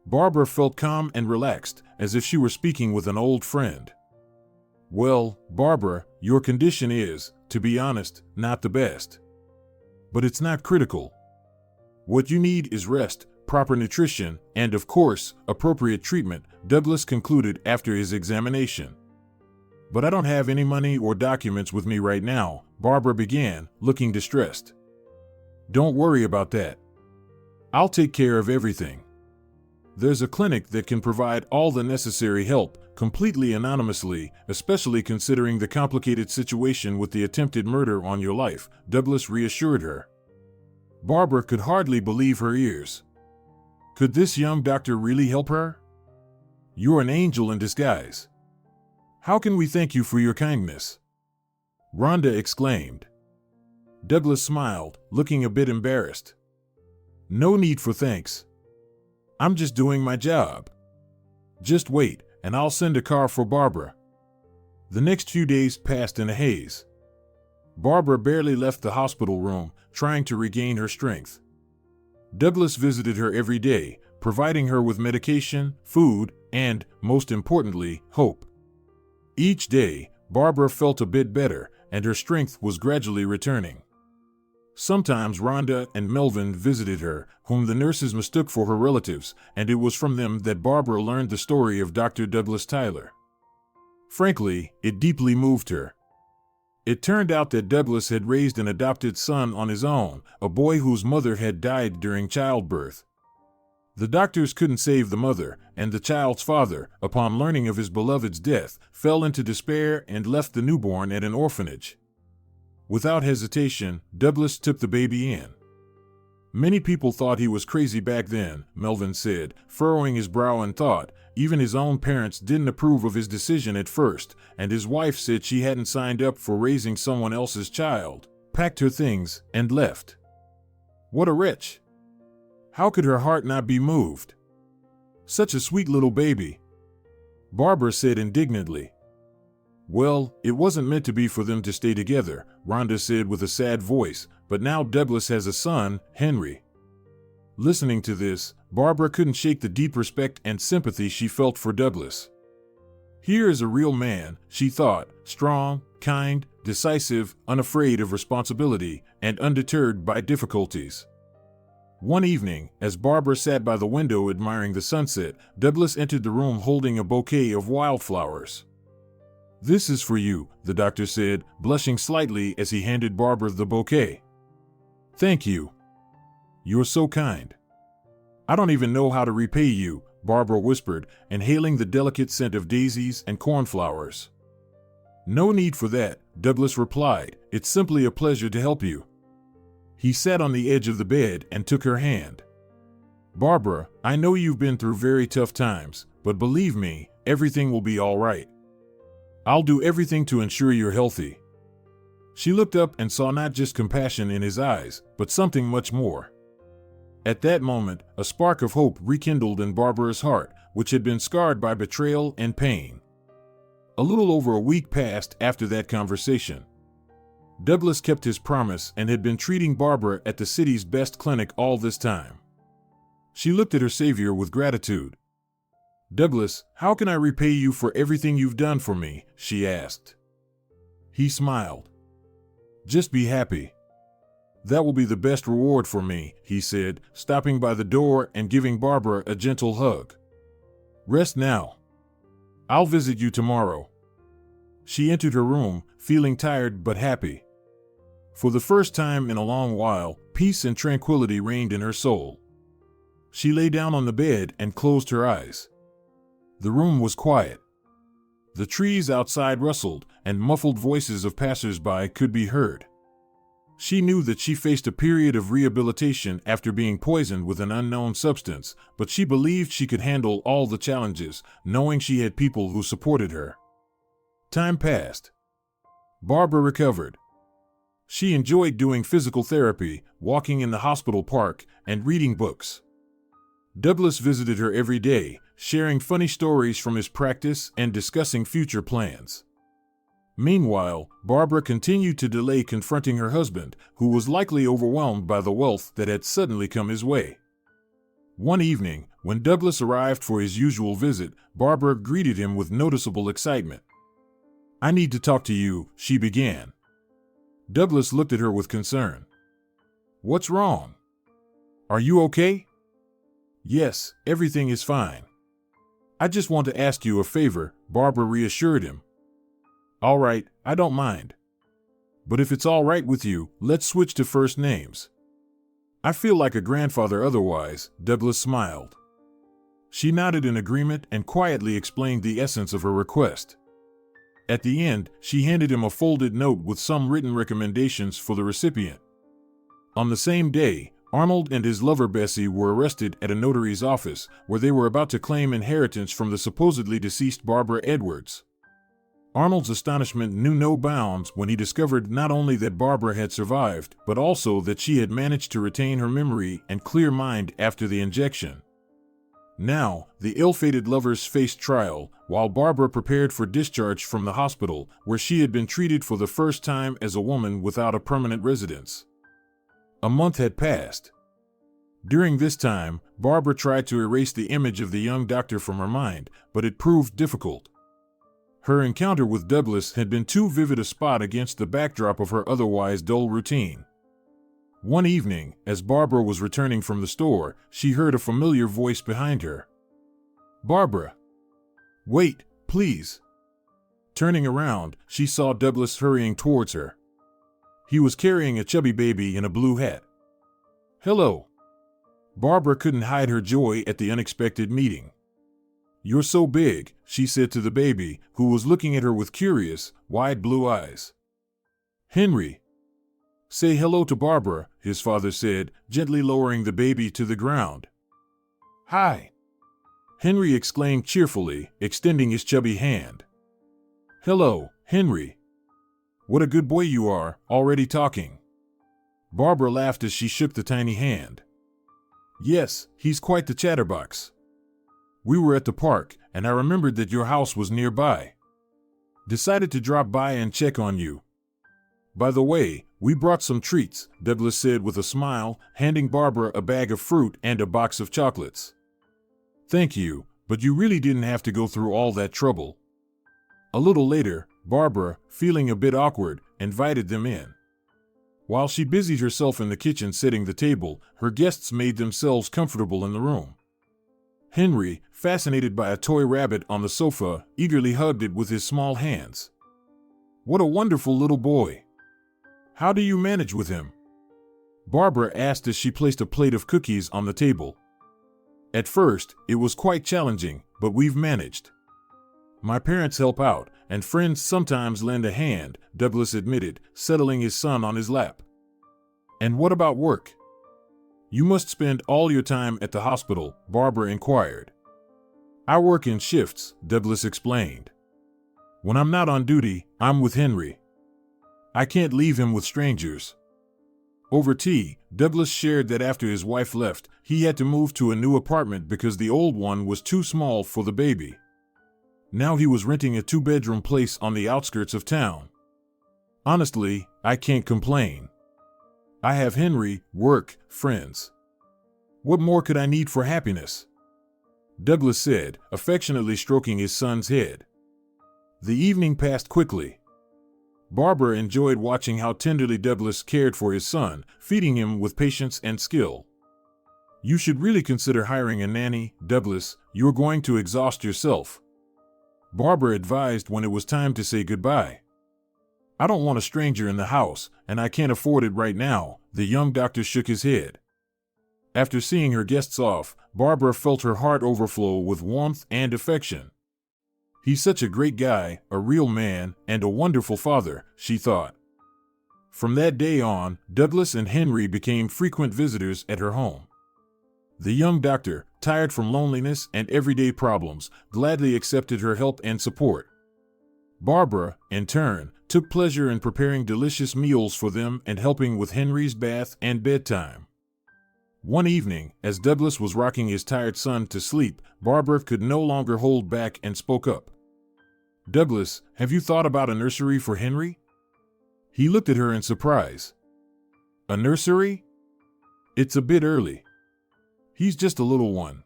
Barbara felt calm and relaxed, as if she were speaking with an old friend. "Well, Barbara, your condition is, to be honest, not the best. But it's not critical. What you need is rest, proper nutrition, and of course, appropriate treatment," Douglas concluded after his examination. "But I don't have any money or documents with me right now," Barbara began, looking distressed. "Don't worry about that. I'll take care of everything. There's a clinic that can provide all the necessary help, completely anonymously, especially considering the complicated situation with the attempted murder on your life," Douglas reassured her. Barbara could hardly believe her ears. Could this young doctor really help her? "You're an angel in disguise. How can we thank you for your kindness?" Rhonda exclaimed. Douglas smiled, looking a bit embarrassed. "No need for thanks. I'm just doing my job. Just wait, and I'll send a car for Barbara." The next few days passed in a haze. Barbara barely left the hospital room, trying to regain her strength. Douglas visited her every day, providing her with medication, food, and, most importantly, hope. Each day, Barbara felt a bit better, and her strength was gradually returning. Sometimes Rhonda and Melvin visited her, whom the nurses mistook for her relatives, and it was from them that Barbara learned the story of Dr. Douglas Tyler. Frankly, it deeply moved her. It turned out that Douglas had raised an adopted son on his own, a boy whose mother had died during childbirth. The doctors couldn't save the mother, and the child's father, upon learning of his beloved's death, fell into despair and left the newborn at an orphanage. Without hesitation, Douglas took the baby in. Many people thought he was crazy back then, Melvin said, furrowing his brow in thought. Even his own parents didn't approve of his decision at first, and his wife said she hadn't signed up for raising someone else's child, packed her things, and left. What a wretch! How could her heart not be moved? Such a sweet little baby. Barbara said indignantly. Well, it wasn't meant to be for them to stay together, Rhonda said with a sad voice, but now Douglas has a son, Henry. Listening to this, Barbara couldn't shake the deep respect and sympathy she felt for Douglas. Here is a real man, she thought, strong, kind, decisive, unafraid of responsibility, and undeterred by difficulties. One evening, as Barbara sat by the window admiring the sunset, Douglas entered the room holding a bouquet of wildflowers. This is for you, the doctor said, blushing slightly as he handed Barbara the bouquet. Thank you. You're so kind. I don't even know how to repay you, Barbara whispered, inhaling the delicate scent of daisies and cornflowers. No need for that, Douglas replied. It's simply a pleasure to help you. He sat on the edge of the bed and took her hand. Barbara, I know you've been through very tough times, but believe me, everything will be all right. I'll do everything to ensure you're healthy. She looked up and saw not just compassion in his eyes, but something much more. At that moment, a spark of hope rekindled in Barbara's heart, which had been scarred by betrayal and pain. A little over a week passed after that conversation. Douglas kept his promise and had been treating Barbara at the city's best clinic all this time. She looked at her savior with gratitude. Douglas, how can I repay you for everything you've done for me? She asked. He smiled. Just be happy. That will be the best reward for me, he said, stopping by the door and giving Barbara a gentle hug. Rest now. I'll visit you tomorrow. She entered her room, feeling tired but happy. For the first time in a long while, peace and tranquility reigned in her soul. She lay down on the bed and closed her eyes. The room was quiet. The trees outside rustled, and muffled voices of passers-by could be heard. She knew that she faced a period of rehabilitation after being poisoned with an unknown substance, but she believed she could handle all the challenges, knowing she had people who supported her. Time passed. Barbara recovered. She enjoyed doing physical therapy, walking in the hospital park, and reading books. Douglas visited her every day, sharing funny stories from his practice and discussing future plans. Meanwhile, Barbara continued to delay confronting her husband, who was likely overwhelmed by the wealth that had suddenly come his way. One evening, when Douglas arrived for his usual visit, Barbara greeted him with noticeable excitement. I need to talk to you, she began. Douglas looked at her with concern. What's wrong? Are you okay? Yes, everything is fine. I just want to ask you a favor, Barbara reassured him. All right, I don't mind. But if it's all right with you, let's switch to first names. I feel like a grandfather otherwise, Douglas smiled. She nodded in agreement and quietly explained the essence of her request. At the end, she handed him a folded note with some written recommendations for the recipient. On the same day, Arnold and his lover Bessie were arrested at a notary's office, where they were about to claim inheritance from the supposedly deceased Barbara Edwards. Arnold's astonishment knew no bounds when he discovered not only that Barbara had survived, but also that she had managed to retain her memory and clear mind after the injection. Now, the ill-fated lovers faced trial, while Barbara prepared for discharge from the hospital, where she had been treated for the first time as a woman without a permanent residence. A month had passed. During this time, Barbara tried to erase the image of the young doctor from her mind, but it proved difficult. Her encounter with Douglas had been too vivid a spot against the backdrop of her otherwise dull routine. One evening, as Barbara was returning from the store, she heard a familiar voice behind her. "Barbara! Wait, please!" Turning around, she saw Douglas hurrying towards her. He was carrying a chubby baby in a blue hat. "Hello!" Barbara couldn't hide her joy at the unexpected meeting. "You're so big," she said to the baby, who was looking at her with curious, wide blue eyes. "Henry!" "Say hello to Barbara," his father said, gently lowering the baby to the ground. "Hi!" Henry exclaimed cheerfully, extending his chubby hand. "Hello, Henry. What a good boy you are, already talking." Barbara laughed as she shook the tiny hand. "Yes, he's quite the chatterbox. We were at the park, and I remembered that your house was nearby. Decided to drop by and check on you. By the way, we brought some treats," Douglas said with a smile, handing Barbara a bag of fruit and a box of chocolates. "Thank you, but you really didn't have to go through all that trouble." A little later, Barbara, feeling a bit awkward, invited them in. While she busied herself in the kitchen setting the table, her guests made themselves comfortable in the room. Henry, fascinated by a toy rabbit on the sofa, eagerly hugged it with his small hands. "What a wonderful little boy! How do you manage with him?" Barbara asked as she placed a plate of cookies on the table. "At first, it was quite challenging, but we've managed. My parents help out, and friends sometimes lend a hand," Douglas admitted, settling his son on his lap. "And what about work? You must spend all your time at the hospital," Barbara inquired. "I work in shifts," Douglas explained. "When I'm not on duty, I'm with Henry. I can't leave him with strangers." Over tea, Douglas shared that after his wife left, he had to move to a new apartment because the old one was too small for the baby. Now he was renting a 2-bedroom place on the outskirts of town. "Honestly, I can't complain. I have Henry, work, friends. What more could I need for happiness?" Douglas said, affectionately stroking his son's head. The evening passed quickly. Barbara enjoyed watching how tenderly Douglas cared for his son, feeding him with patience and skill. "You should really consider hiring a nanny, Douglas. You're going to exhaust yourself," Barbara advised when it was time to say goodbye. "I don't want a stranger in the house, and I can't afford it right now," the young doctor shook his head. After seeing her guests off, Barbara felt her heart overflow with warmth and affection. "He's such a great guy, a real man, and a wonderful father," she thought. From that day on, Douglas and Henry became frequent visitors at her home. The young doctor, tired from loneliness and everyday problems, gladly accepted her help and support. Barbara, in turn, took pleasure in preparing delicious meals for them and helping with Henry's bath and bedtime. One evening, as Douglas was rocking his tired son to sleep, Barbara could no longer hold back and spoke up. "Douglas, have you thought about a nursery for Henry?" He looked at her in surprise. "A nursery? It's a bit early. He's just a little one.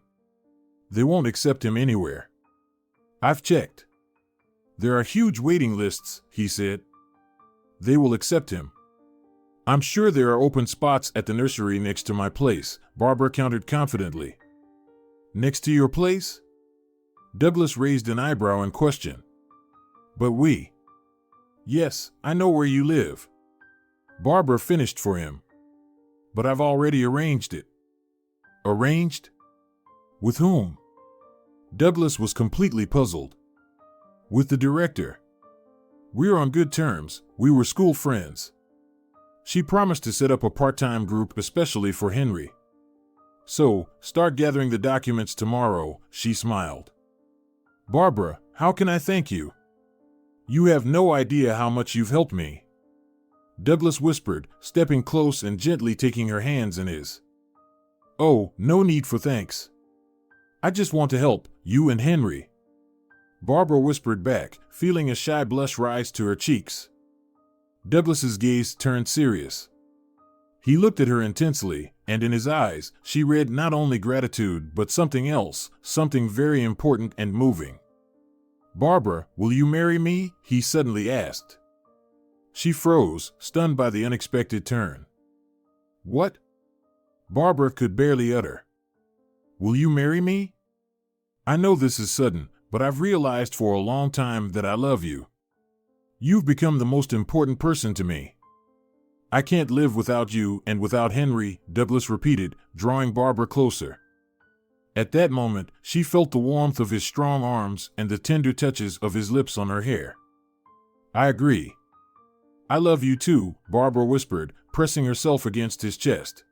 They won't accept him anywhere. I've checked. There are huge waiting lists," he said. "They will accept him. I'm sure there are open spots at the nursery next to my place," Barbara countered confidently. "Next to your place?" Douglas raised an eyebrow in question. "But we—" "Yes, I know where you live." Barbara finished for him. "But I've already arranged it." "Arranged? With whom?" Douglas was completely puzzled. "With the director. We're on good terms, we were school friends. She promised to set up a part-time group especially for Henry. So, start gathering the documents tomorrow," she smiled. "Barbara, how can I thank you? You have no idea how much you've helped me," Douglas whispered, stepping close and gently taking her hands in his. "Oh, no need for thanks. I just want to help you and Henry, Barbara whispered back, feeling a shy blush rise to her cheeks. Douglas's gaze turned serious. He looked at her intensely, and in his eyes, she read not only gratitude but something else, something very important and moving. Barbara, will you marry me? He suddenly asked. She froze, stunned by the unexpected turn. What? Barbara could barely utter. Will you marry me? I know this is sudden, but I've realized for a long time that I love you. You've become the most important person to me. I can't live without you and without Henry, Douglas repeated, drawing Barbara closer. At that moment, she felt the warmth of his strong arms and the tender touches of his lips on her hair. I agree. I love you too, Barbara whispered, pressing herself against his chest.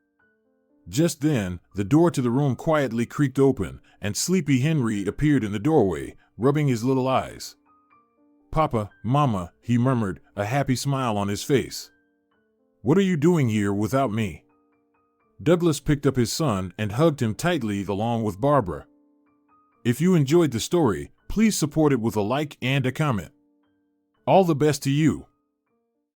Just then, the door to the room quietly creaked open, and sleepy Henry appeared in the doorway, rubbing his little eyes. Papa, Mama, he murmured, a happy smile on his face. What are you doing here without me? Douglas picked up his son and hugged him tightly along with Barbara. If you enjoyed the story, please support it with a like and a comment. All the best to you.